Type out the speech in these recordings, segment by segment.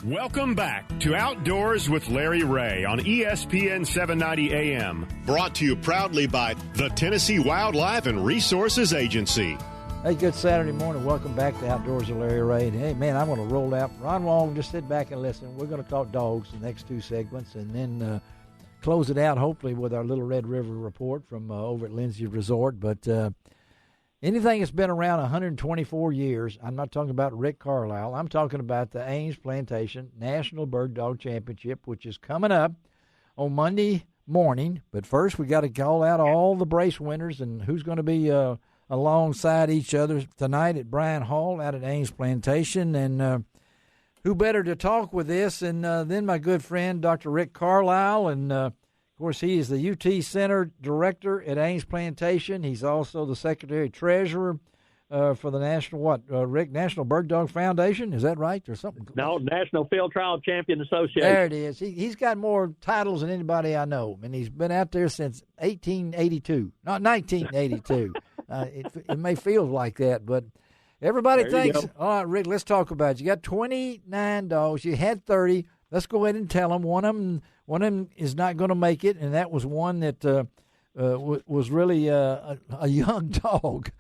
Welcome back to Outdoors with Larry Ray on ESPN 790 AM. Brought to you proudly by the Tennessee Wildlife and Resources Agency. Hey, good Saturday morning. Welcome back to Outdoors with Larry Ray. And hey, man, I'm going to roll out. Ron Wong, just sit back and listen. We're going to talk dogs the next two segments and then close it out, hopefully, with our Little Red River report from over at Lindsey Resort. But anything that's been around 124 years, I'm not talking about Rick Carlisle. I'm talking about the Ames Plantation National Bird Dog Championship, which is coming up on Monday morning. But first, we got to call out all the brace winners and who's going to be alongside each other tonight at Bryan Hall out at Ames Plantation. And who better to talk with this than my good friend, Dr. Rick Carlisle. And, of course, he is the UT Center Director at Ames Plantation. He's also the Secretary-Treasurer for the National Bird Dog Foundation. Is that right or something? No, National Field Trial Champion Association. There it is. He's got more titles than anybody I know, and he's been out there since 1882, not 1982. It may feel like that, but everybody thinks, all right, Rick, let's talk about it. You got 29 dogs. You had 30. Let's go ahead and tell them. One of them is not going to make it, and that was one that was really a young dog.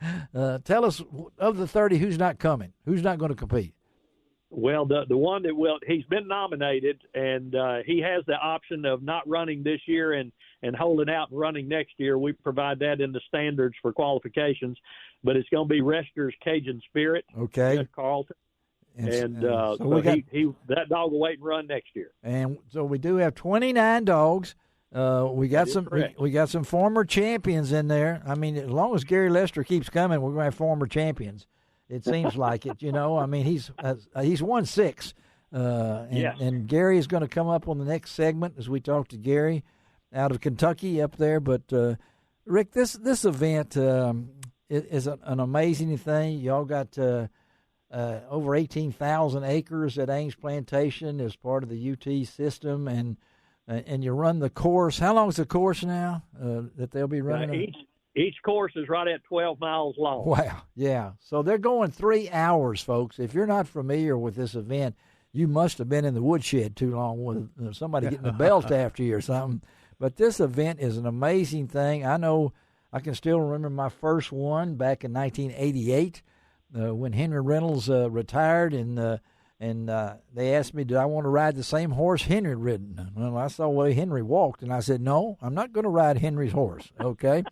Tell us, of the 30, who's not coming? Who's not going to compete? Well, the one that he's been nominated, and he has the option of not running this year and holding out and running next year. We provide that in the standards for qualifications, but it's going to be Rester's Cajun Spirit. Okay, Carlton. And so that dog will wait and run next year. And so we do have 29 dogs. We got some former champions in there. I mean, as long as Gary Lester keeps coming, we're going to have former champions. It seems like it, you know. I mean, he's won 6, and Gary is going to come up on the next segment as we talk to Gary out of Kentucky up there. But Rick, this event is an amazing thing. Y'all got over 18,000 acres at Ames Plantation as part of the UT system, and you run the course. How long is the course now that they'll be running? Each course is right at 12 miles long. Wow, yeah. So they're going 3 hours, folks. If you're not familiar with this event, you must have been in the woodshed too long with somebody getting the belt after you or something. But this event is an amazing thing. I know I can still remember my first one back in 1988 when Henry Reynolds retired, and they asked me, did I want to ride the same horse Henry had ridden? Well, I saw the way Henry walked, and I said, no, I'm not going to ride Henry's horse, okay?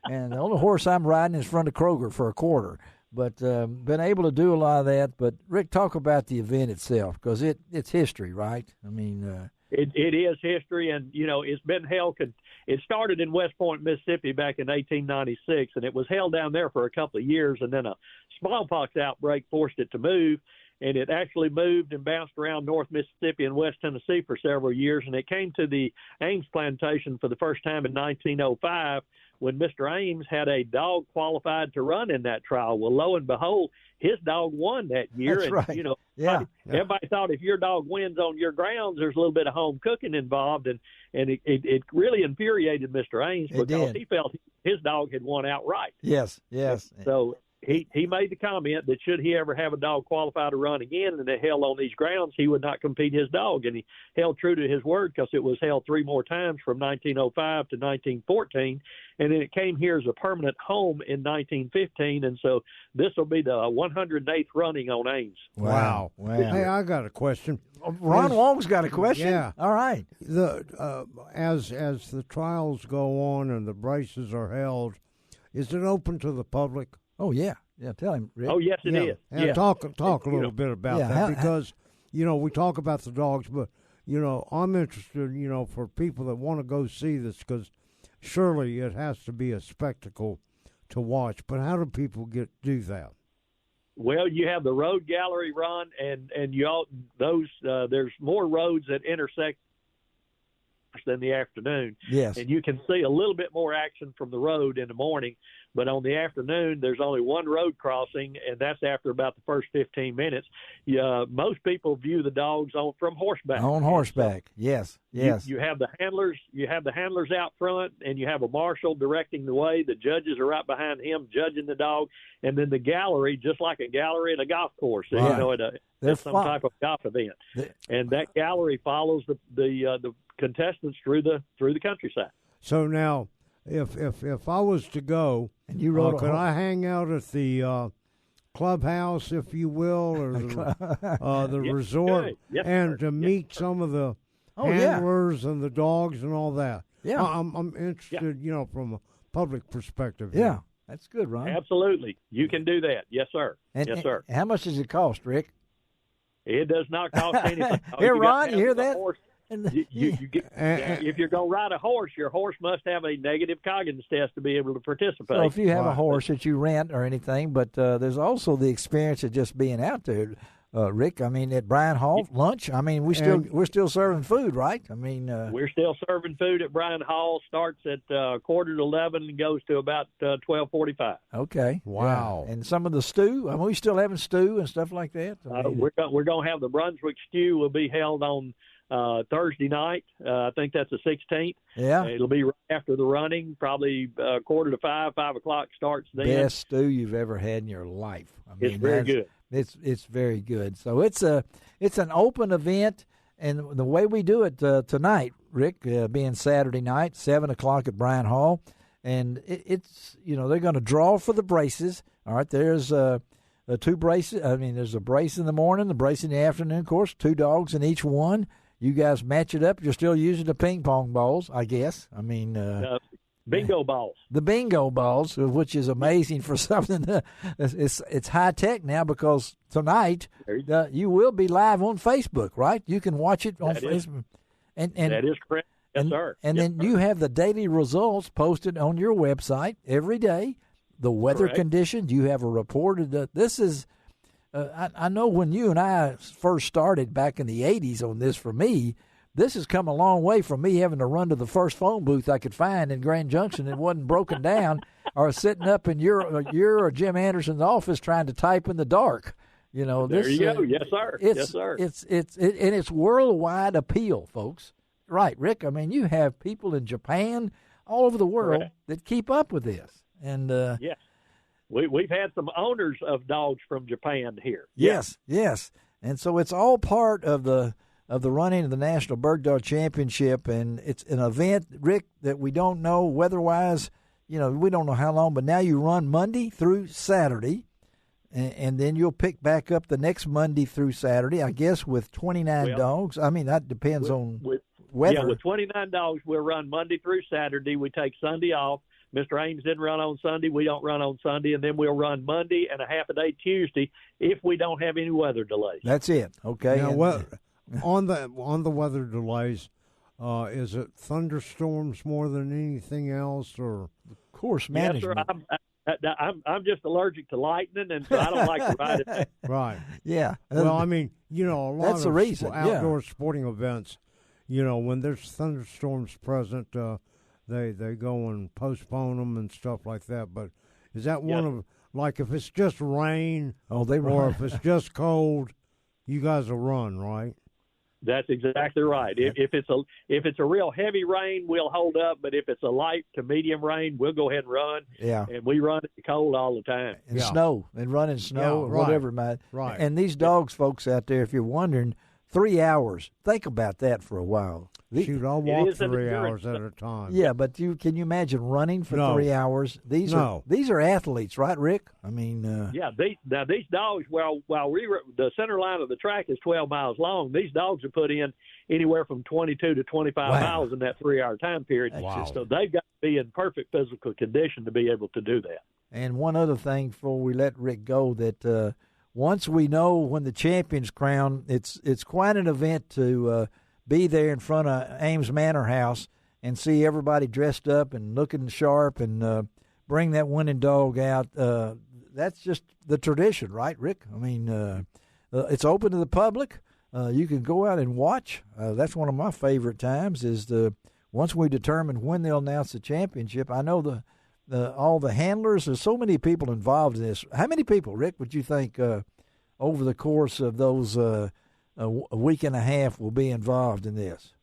And the only horse I'm riding is in front of Kroger for a quarter. But been able to do a lot of that. But, Rick, talk about the event itself, because it's history, right? I mean, It is history, and, you know, it's been held. It started in West Point, Mississippi back in 1896, and it was held down there for a couple of years, and then a smallpox outbreak forced it to move, and it actually moved and bounced around North Mississippi and West Tennessee for several years, and it came to the Ames Plantation for the first time in 1905 when Mr. Ames had a dog qualified to run in that trial. Well, lo and behold, his dog won that year. That's and, right. You know, everybody thought if your dog wins on your grounds, there's a little bit of home cooking involved, and it really infuriated Mr. Ames because he felt his dog had won outright. Yes. So he made the comment that should he ever have a dog qualified to run again and it held on these grounds, he would not compete his dog. And he held true to his word because it was held 3 more times from 1905 to 1914. And then it came here as a permanent home in 1915. And so this will be the 108th running on Ames. Wow. Hey, I got a question. Ron Wong's got a question? Yeah. All right. As the trials go on and the braces are held, is it open to the public? Oh, yeah. Yeah, tell him, Rick. Oh, yes, it is. And talk a little bit about that because, you know, we talk about the dogs, but, you know, I'm interested, you know, for people that want to go see this because surely it has to be a spectacle to watch. But how do people do that? Well, you have the road gallery run, and there's more roads that intersect than the afternoon. Yes. And you can see a little bit more action from the road in the morning, but on the afternoon, there's only one road crossing, and that's after about the first 15 minutes. Most people view the dogs from horseback. On horseback, yes. You have the handlers. You have the handlers out front, and you have a marshal directing the way. The judges are right behind him, judging the dog, and then the gallery, just like a gallery at a golf course. Right. At some type of golf event, and that gallery follows the contestants through the countryside. So now, if I was to go, and you could I hang out at the clubhouse, if you will, or the resort, and to meet some of the handlers and the dogs and all that? Yeah, I'm interested, from a public perspective. Yeah, here. that's good, Ron. Absolutely, you can do that. Yes, sir. Yes, sir. How much does it cost, Rick? It does not cost anything. Here, Ron, you hear that? If you're going to ride a horse, your horse must have a negative Coggins test to be able to participate. So if you have a horse that you rent or anything, but there's also the experience of just being out there, Rick. I mean, at Bryan Hall, lunch. I mean, we're still serving food, right? I mean, we're still serving food at Bryan Hall. Starts at 11:15 and goes to about 12:45. Okay. Wow. Yeah. And some of the stew. I mean, we still having stew and stuff like that. We're going to have the Brunswick stew. Will be held on Thursday night. I think that's the 16th. Yeah. It'll be right after the running, probably 4:45, 5 o'clock starts then. Best stew you've ever had in your life. I mean, it's very good. It's very good. So it's an open event, and the way we do it tonight, Rick, being Saturday night, 7 o'clock at Bryan Hall, and it's they're going to draw for the braces. All right, there's two braces. I mean, there's a brace in the morning, the brace in the afternoon. Of course, 2 dogs in each one. You guys match it up. You're still using the ping pong balls, I guess. I mean, bingo balls. The bingo balls, which is amazing for something. It's high tech now, because tonight you will be live on Facebook, right? You can watch it on Facebook. And that is correct. Yes, sir. And then you have the daily results posted on your website every day. The weather conditions. You have a reported. This is. I know when you and I first started back in the 80s on this, for me, this has come a long way from me having to run to the first phone booth I could find in Grand Junction that wasn't broken down, or sitting up in your or Jim Anderson's office trying to type in the dark. There you go. Yes, sir. Yes, sir. It's worldwide appeal, folks. Right, Rick? I mean, you have people in Japan, all over the world, that keep up with this. And yes. We've had some owners of dogs from Japan here. Yes. And so it's all part of the running of the National Bird Dog Championship, and it's an event, Rick, that we don't know weather-wise. We don't know how long, but now you run Monday through Saturday, and then you'll pick back up the next Monday through Saturday, I guess, with 29 dogs. I mean, that depends on weather. Yeah, with 29 dogs, we'll run Monday through Saturday. We take Sunday off. Mr. Ames didn't run on Sunday. We don't run on Sunday. And then we'll run Monday and a half a day Tuesday if we don't have any weather delays. That's it. Okay. Now, on the weather delays, is it thunderstorms more than anything else, or course management? Yes, sir. I'm just allergic to lightning, and so I don't like to ride it. Right. Yeah. Well, I mean, a lot that's of the reason. Outdoor sporting events, when there's thunderstorms present, they go and postpone them and stuff like that. But is that one of, like, if it's just rain, they run. or if it's just cold, you guys will run, right? That's exactly right. If it's a real heavy rain, we'll hold up. But if it's a light to medium rain, we'll go ahead and run. Yeah. And we run in the cold all the time. And snow, and run in snow, or whatever, man. Right. And these dogs, folks out there, if you're wondering, 3 hours. Think about that for a while. Shoot, I'll walk 3 hours at a time. Yeah, but can you imagine running for 3 hours? These are athletes, right, Rick? I mean, these dogs. While the center line of the track is 12 miles long, these dogs are put in anywhere from 22 to 25 miles in that 3 hour time period. Wow. So they've got to be in perfect physical condition to be able to do that. And one other thing before we let Rick go, that once we know when the champion's crowned, it's quite an event to be there in front of Ames Manor House and see everybody dressed up and looking sharp, and bring that winning dog out. That's just the tradition, right, Rick? I mean, it's open to the public. You can go out and watch. That's one of my favorite times, is once we determine when they'll announce the championship, I know all the handlers. There's so many people involved in this. How many people, Rick, would you think over the course of those a week and a half will be involved in this?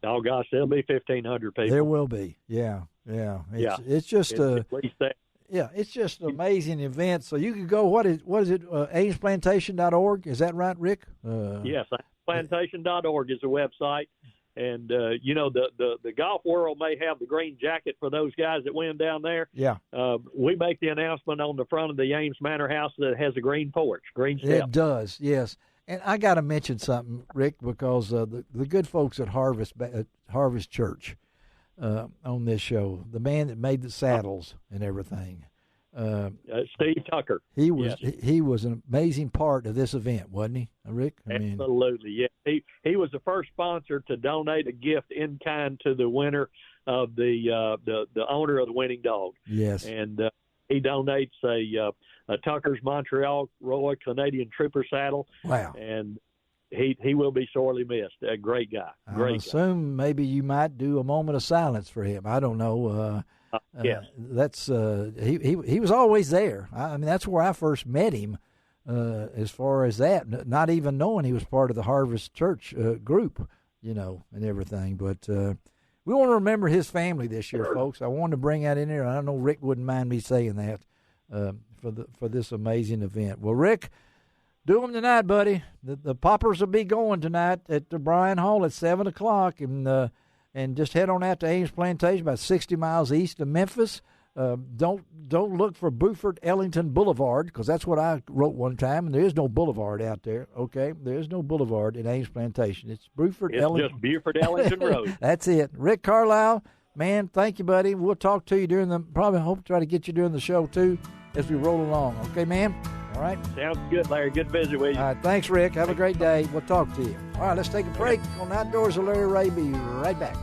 Oh gosh, there'll be 1,500 people. There will be, yeah. It's just at least that. Yeah, it's just an amazing event. So you can go. What is it? AmesPlantation.org. Is that right, Rick? Yes, AmesPlantation.org is the website. And the golf world may have the green jacket for those guys that win down there. Yeah. We make the announcement on the front of the Ames Manor House that has a green porch, green steps. It does, yes. And I got to mention something, Rick, because the good folks at Harvest Church on this show, the man that made the saddles and everything, Steve Tucker. He was an amazing part of this event, wasn't he, Rick? Absolutely, yeah. He was the first sponsor to donate a gift in kind to the winner of the owner of the winning dog. Yes, and he donates a Tucker's Montreal Royal Canadian Trooper saddle. Wow, and he will be sorely missed. A great guy. I assume maybe you might do a moment of silence for him. I don't know. Yes, that's he was always there. I mean, that's where I first met him. As far as that, not even knowing he was part of the Harvest Church group, and everything. But we want to remember his family this year, folks. I wanted to bring that in there. I know Rick wouldn't mind me saying that for this amazing event. Well, Rick, do them tonight, buddy. The Poppers will be going tonight at the Bryan Hall at 7:00, and just head on out to Ames Plantation, about 60 miles east of Memphis. Don't look for Buford Ellington Boulevard, because that's what I wrote one time, and there is no boulevard out there. Okay, there is no boulevard in Ames Plantation. It's Ellington. Just Buford Ellington Road. That's it. Rick Carlisle, man, thank you, buddy. We'll talk to you probably hope to try to get you during the show too as we roll along. Okay, man. All right. Sounds good, Larry. Good to visit with you. All right. Thanks, Rick. Have a great day. We'll talk to you. All right. Let's take a break on Outdoors with Larry Ray. Be right back.